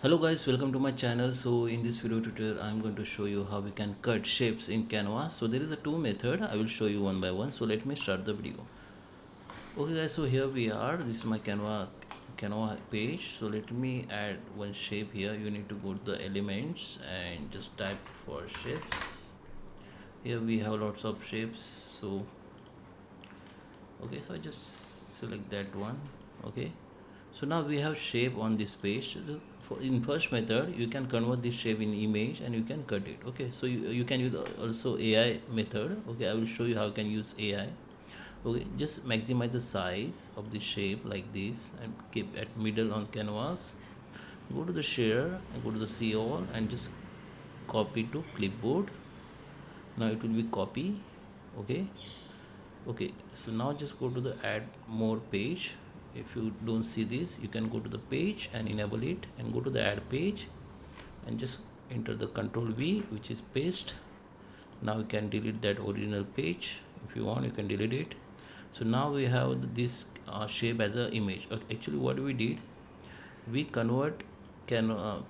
Hello guys, welcome to my channel. So in this video tutorial I'm going to show you how we can cut shapes in Canva. So there is a two method. I will show you one by one. So let me start the video. Okay guys, so here we are. This is my Canva page. So let me add one shape here. You need to go to the elements and just type for shapes. Here we have lots of shapes. So okay, so I just select that one. Okay, so now we have shape on this page. In first method you can convert this shape in image and you can cut it. Okay, so you can use also AI method. Okay, I will show you how you can use AI. Okay, just maximize the size of the shape like this and keep at middle on canvas. Go to the share and go to the see all and just copy to clipboard. Now it will be copy. Okay, okay, so now just go to the add more page. If you don't see this, you can go to the page and enable it and go to the add page and just enter the control V, which is paste. Now you can delete that original page. If you want, you can delete it. So now we have this shape as an image. Actually what we did, we convert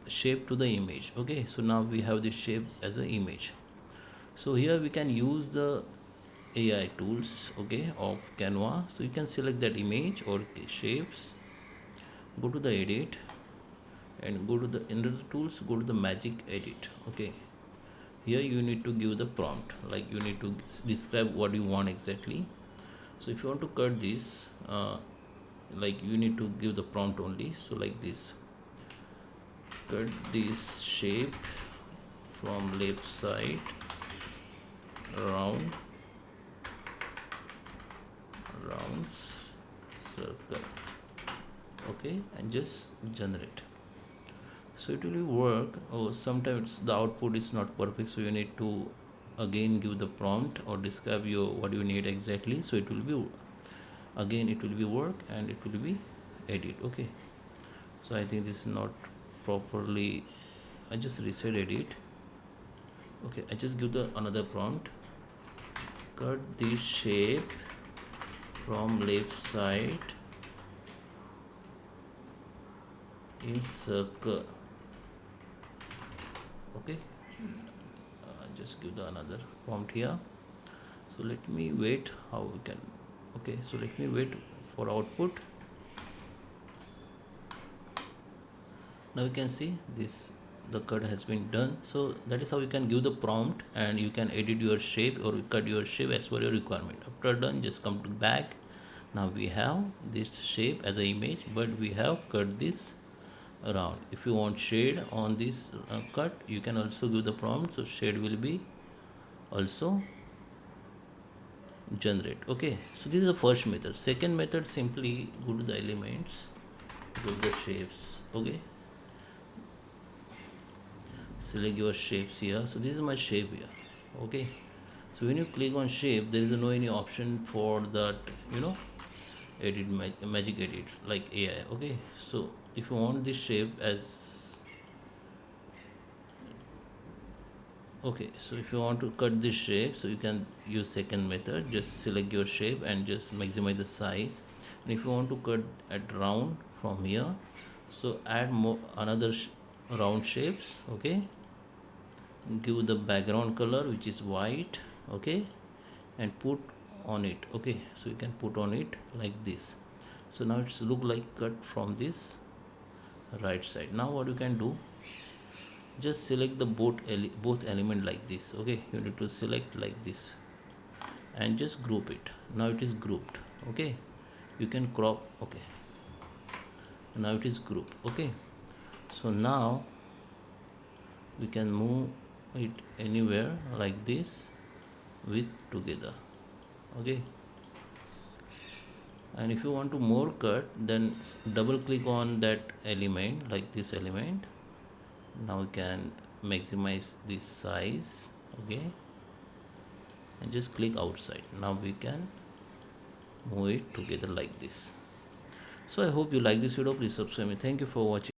shape to the image. Okay, so now we have this shape as an image. So here we can use the AI tools, okay, of Canva. So you can select that image or shapes, go to the edit and go to the under the tools, go to the magic edit. Okay, here you need to give the prompt, like you need to describe what you want exactly. So if you want to cut this, like you need to give the prompt only. So like this, cut this shape from left side round circle. Okay, and just generate. So it will work. Oh, sometimes the output is not perfect, so you need to again give the prompt or describe your what you need exactly. So it will be again, it will be work and it will be edit. Okay, so I think this is not properly. I just reset edit. Okay, I just give the another prompt, cut this shape from left side in circle. Okay, just give the another prompt here. So let me wait how we can. Okay, so let me wait for output. Now you can see this, the cut has been done. So that is how you can give the prompt and you can edit your shape or cut your shape as per your requirement. After done, just come to back. Now we have this shape as an image, but we have cut this around. If you want shade on this cut, you can also give the prompt, so shade will be also generate. Okay, so this is the first method. Second method, simply go to the elements, go to the shapes. Okay, select your shapes here. So this is my shape here. Okay, so when you click on shape, there is no any option for that, edit magic edit like AI. Okay, so if you want this shape as, okay, so if you want to cut this shape, so you can use second method. Just select your shape and just maximize the size. And if you want to cut at round from here, so add more another round shapes. Okay, give the background color which is white. Okay, and put on it. Okay, so you can put on it like this. So now it's look like cut from this right side. Now what you can do, just select the both element like this. Okay, you need to select like this and just group it. Now it is grouped. Okay, you can crop. Okay, now it is grouped. Okay, so now we can move it anywhere like this with together. Okay, and if you want to more cut, then double click on that element like this element. Now we can maximize this size. Okay, and just click outside. Now we can move it together like this. So I hope you like this video. Please subscribe me. Thank you for watching.